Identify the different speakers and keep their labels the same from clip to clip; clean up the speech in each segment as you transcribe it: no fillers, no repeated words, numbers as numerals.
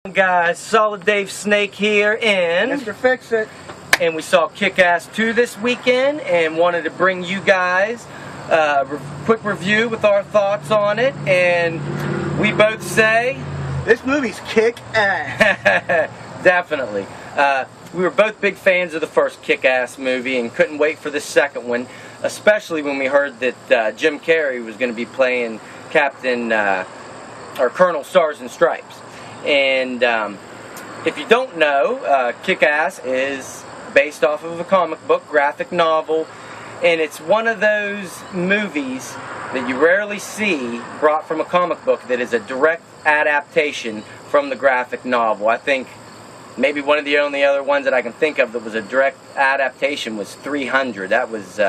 Speaker 1: Guys, soliddavesnake here in
Speaker 2: Mr. Fixit,
Speaker 1: and we saw Kick-Ass 2 this weekend and wanted to bring you guys a quick review with our thoughts on it, and we both say
Speaker 2: this movie's kick-ass.
Speaker 1: Definitely. We were both big fans of the first Kick-Ass movie and couldn't wait for the second one, especially when we heard that Jim Carrey was going to be playing Captain or Colonel Stars and Stripes. And if you don't know, Kick-Ass is based off of a comic book, graphic novel, and it's one of those movies that you rarely see brought from a comic book that is a direct adaptation from the graphic novel. I think maybe one of the only other ones that I can think of that was a direct adaptation was 300. That was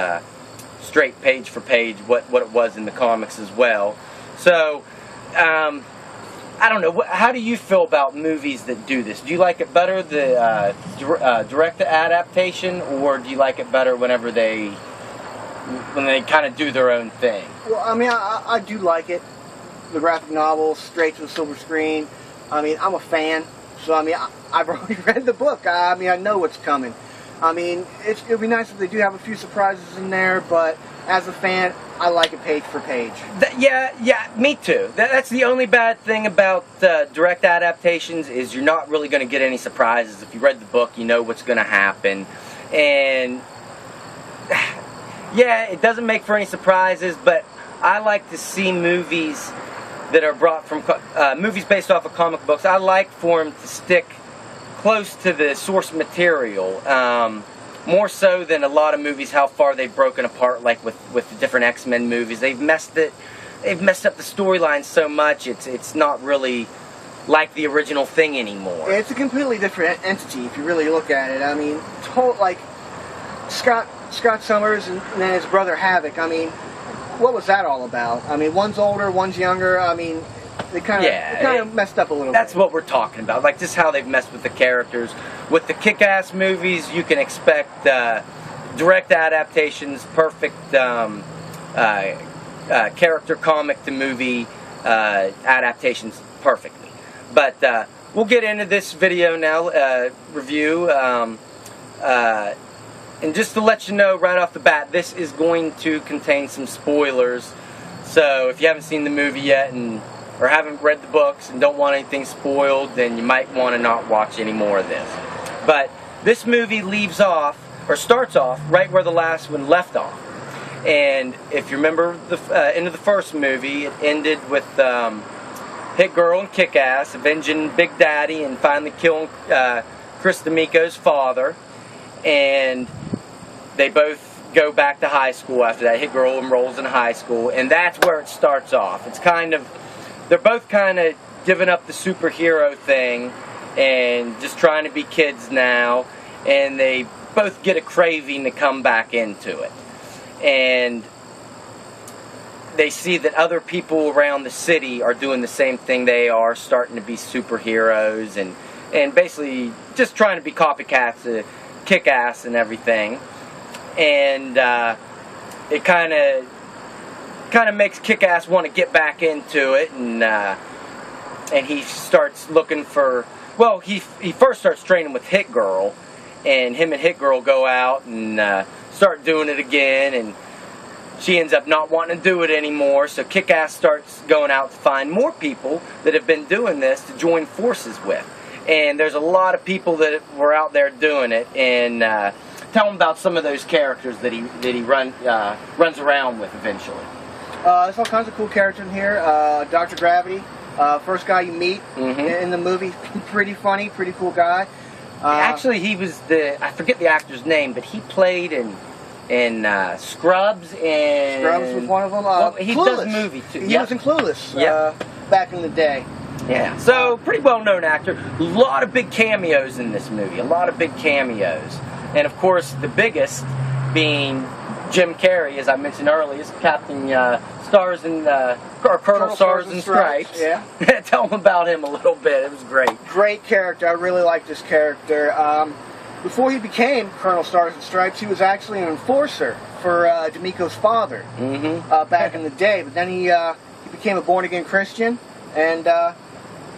Speaker 1: straight page for page what it was in the comics as well. So I don't know. How do you feel about movies that do this? Do you like it better, the direct adaptation, or do you like it better when they kind of do their own thing?
Speaker 2: Well, I mean, I do like it. The graphic novel, straight to the silver screen. I mean, I'm a fan, so I mean, I've already read the book. I mean, I know what's coming. I mean, it'd be nice if they do have a few surprises in there, but as a fan, I like it page for page.
Speaker 1: Yeah, me too. That's the only bad thing about direct adaptations is you're not really going to get any surprises. If you read the book, you know what's going to happen. And yeah, it doesn't make for any surprises, but I like to see movies that are brought from movies based off of comic books. I like for them to stick close to the source material. More so than a lot of movies, how far they've broken apart, like with the different X-Men movies. They've messed up the storyline so much, it's not really like the original thing anymore.
Speaker 2: It's a completely different entity if you really look at it. I mean, like Scott Summers and then his brother Havoc. I mean, what was that all about? I mean, one's older, one's younger. I mean, they kind of messed up a little bit.
Speaker 1: That's what we're talking about. Like, just how they've messed with the characters. With the Kick-Ass movies, you can expect direct adaptations, perfect character comic to movie adaptations perfectly. But we'll get into this video now, review. And just to let you know right off the bat, this is going to contain some spoilers. So if you haven't seen the movie yet or haven't read the books and don't want anything spoiled, then you might want to not watch any more of this. But this movie starts off right where the last one left off. And if you remember the end of the first movie, it ended with Hit Girl and Kick-Ass avenging Big Daddy and finally killing Chris D'Amico's father. And they both go back to high school after that. Hit Girl enrolls in high school, and that's where it starts off. It's they're both kind of giving up the superhero thing and just trying to be kids now, and they both get a craving to come back into it. And they see that other people around the city are doing the same thing they are, starting to be superheroes and basically just trying to be copycats to Kick-Ass and everything. And it kind of makes Kick-Ass want to get back into it, and he starts looking for. Well, he first starts training with Hit Girl, and him and Hit Girl go out and start doing it again, and she ends up not wanting to do it anymore. So Kick-Ass starts going out to find more people that have been doing this to join forces with. And there's a lot of people that were out there doing it, and tell him about some of those characters that he runs around with eventually.
Speaker 2: There's all kinds of cool characters in here. Dr. Gravity, first guy you meet in the movie, pretty funny, pretty cool guy.
Speaker 1: Actually, he was I forget the actor's name, but he played in Scrubs and...
Speaker 2: Scrubs was one of them.
Speaker 1: Well, he
Speaker 2: Clueless.
Speaker 1: does movies too.
Speaker 2: He was in Clueless back in the day.
Speaker 1: Yeah, so pretty well-known actor. A lot of big cameos in this movie. A lot of big cameos. And of course, the biggest being Jim Carrey, as I mentioned earlier, is Captain Stars and or Colonel Stars and Stripes.
Speaker 2: Yeah.
Speaker 1: Tell them about him a little bit. It was great.
Speaker 2: Great character. I really like this character. Before he became Colonel Stars and Stripes, he was actually an enforcer for D'Amico's father back in the day. But then he became a born-again Christian, and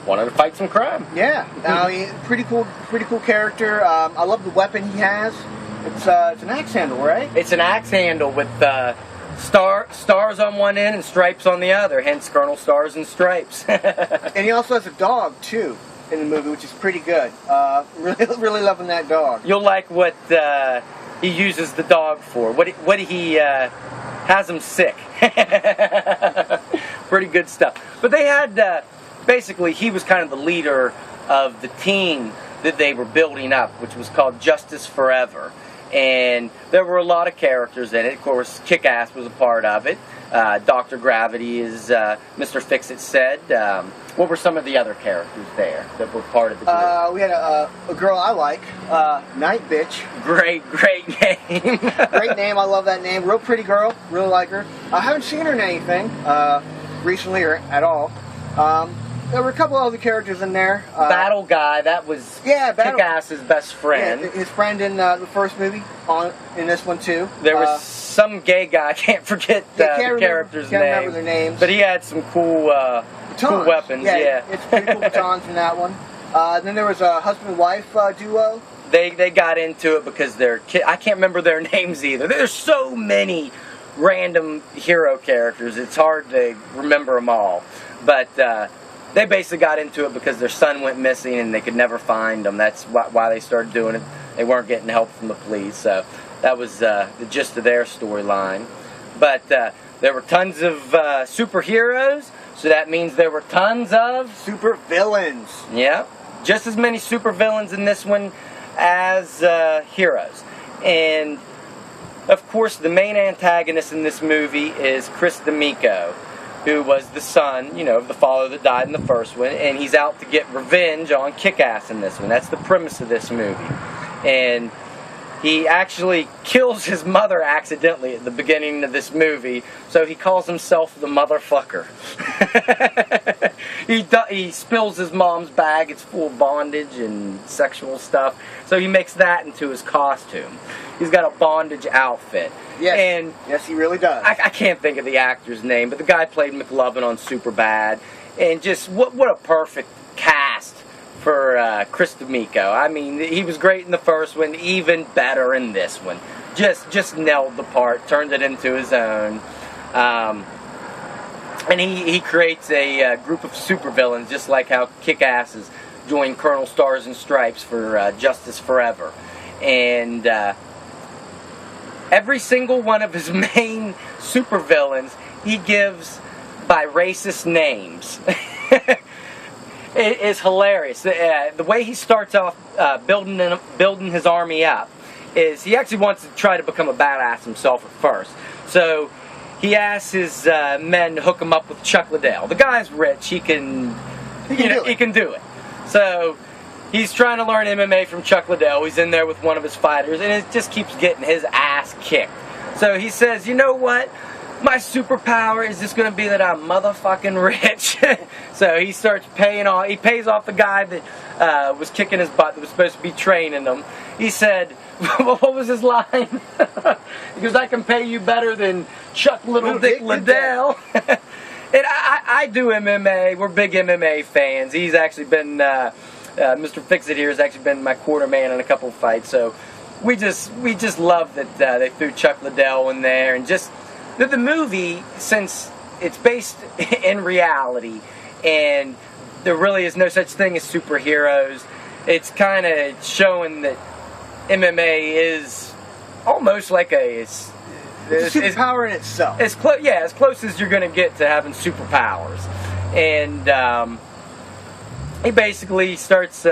Speaker 1: wanted to fight some crime.
Speaker 2: Yeah, I mean, pretty cool character. I love the weapon he has. It's an axe handle, right?
Speaker 1: It's an axe handle with stars on one end and stripes on the other, hence Colonel Stars and Stripes.
Speaker 2: And he also has a dog, too, in the movie, which is pretty good. Really loving that dog.
Speaker 1: You'll like what he uses the dog for. What he has him sick. Pretty good stuff. But they had, basically, he was kind of the leader of the team that they were building up, which was called Justice Forever. And there were a lot of characters in it. Of course, Kick-Ass was a part of it. Dr. Gravity, as Mr. Fixit said. What were some of the other characters there that were part of the group?
Speaker 2: We had a girl I like, Night Bitch.
Speaker 1: Great name.
Speaker 2: Great name. I love that name. Real pretty girl. Really like her. I haven't seen her in anything recently or at all. There were a couple other characters in there.
Speaker 1: Battle Guy, that was Kick-Ass's best friend.
Speaker 2: Yeah, his friend in the first movie, in this one too.
Speaker 1: There was some gay guy, I can't forget the character's name.
Speaker 2: Can't remember their names.
Speaker 1: But he had some cool weapons. Yeah,
Speaker 2: it's pretty cool batons in that one. Then there was a husband-wife duo.
Speaker 1: They got into it because I can't remember their names either. There's so many random hero characters, it's hard to remember them all. But they basically got into it because their son went missing and they could never find him. That's why they started doing it. They weren't getting help from the police, so that was the gist of their storyline. But there were tons of superheroes, so that means there were tons of
Speaker 2: supervillains.
Speaker 1: Yeah, just as many supervillains in this one as heroes. And of course, the main antagonist in this movie is Chris D'Amico, who was the son, of the father that died in the first one, and he's out to get revenge on Kick-Ass in this one. That's the premise of this movie. And he actually kills his mother accidentally at the beginning of this movie, so he calls himself the motherfucker. He spills his mom's bag, it's full of bondage and sexual stuff, so he makes that into his costume. He's got a bondage outfit.
Speaker 2: Yes, yes, he really does.
Speaker 1: I can't think of the actor's name, but the guy played McLovin on Superbad. And just, what a perfect cast for Chris D'Amico. I mean, he was great in the first one, even better in this one. Just nailed the part, turned it into his own. And he creates a group of supervillains, just like how Kick-Asses joined Colonel Stars and Stripes for Justice Forever. And every single one of his main supervillains he gives by racist names. It is hilarious. The way he starts off building his army up is he actually wants to try to become a badass himself at first. So he asks his men to hook him up with Chuck Liddell. The guy's rich. He can do it. So he's trying to learn MMA from Chuck Liddell. He's in there with one of his fighters, and it just keeps getting his ass kicked. So he says, you know what? My superpower is just going to be that I'm motherfucking rich. So he starts he pays off the guy that was kicking his butt, that was supposed to be training him. He said, what was his line? He goes, I can pay you better than Chuck Little Dick Liddell. And I do MMA. We're big MMA fans. He's actually been... Mr. Fixit here has actually been my quarter man in a couple of fights, so we just love that they threw Chuck Liddell in there, and just the movie, since it's based in reality and there really is no such thing as superheroes, it's kind of showing that MMA is almost like
Speaker 2: it's a superpower in itself.
Speaker 1: As close as you're going to get to having superpowers. And he basically starts,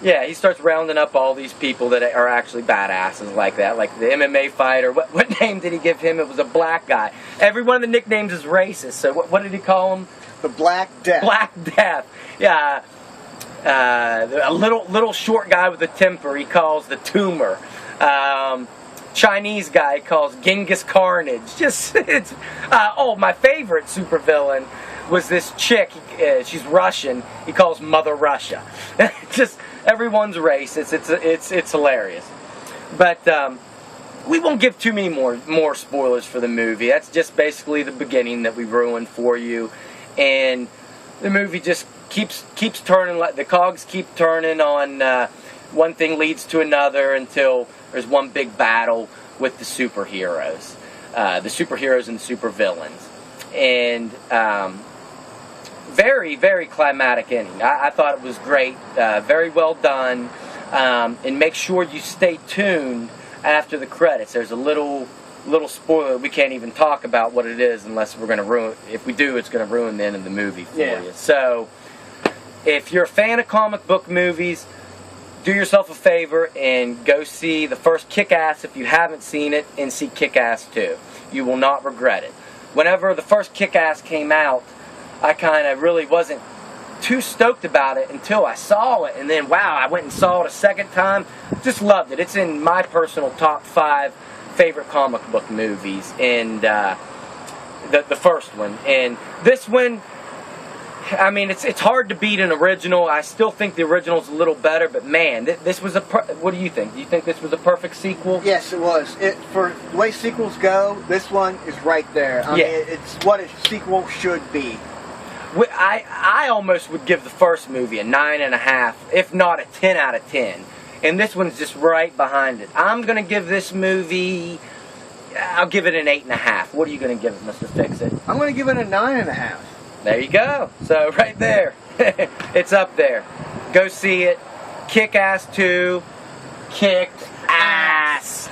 Speaker 1: he starts rounding up all these people that are actually badasses like that, like the MMA fighter. What name did he give him? It was a black guy. Every one of the nicknames is racist. So what did he call him?
Speaker 2: The Black Death.
Speaker 1: Black Death. Yeah. A little short guy with a temper he calls the Tumor. Chinese guy he calls Genghis Carnage. My favorite supervillain was this chick. She's Russian. He calls Mother Russia. Just everyone's race. It's hilarious. But we won't give too many more spoilers for the movie. That's just basically the beginning that we ruined for you, and the movie just keeps turning, like the cogs keep turning on. One thing leads to another until there's one big battle with the superheroes, and the supervillains, and very, very climatic ending. I thought it was great, very well done, and make sure you stay tuned after the credits. There's a little spoiler. We can't even talk about what it is unless we're going to ruin. If we do, it's going to ruin the end of the movie for you. So, if you're a fan of comic book movies, do yourself a favor and go see the first Kick-Ass if you haven't seen it, and see Kick-Ass 2. You will not regret it. Whenever the first Kick-Ass came out, I kind of really wasn't too stoked about it until I saw it, and then wow, I went and saw it a second time. Just loved it. It's in my personal top 5 favorite comic book movies, and the first one. And this one, I mean, it's hard to beat an original. I still think the original's a little better, but man, this was what do you think? Do you think this was a perfect sequel?
Speaker 2: Yes, it was. For the way sequels go, this one is right there. I mean, it's what a sequel should be.
Speaker 1: I almost would give the first movie a 9.5, if not a 10 out of 10. And this one's just right behind it. I'm going to give this movie, I'll give it an 8.5. What are you going to give it, Mr. Fixit?
Speaker 2: I'm going to give it a 9.5.
Speaker 1: There you go. So, right there. It's up there. Go see it. Kick-Ass 2. Kicked ass.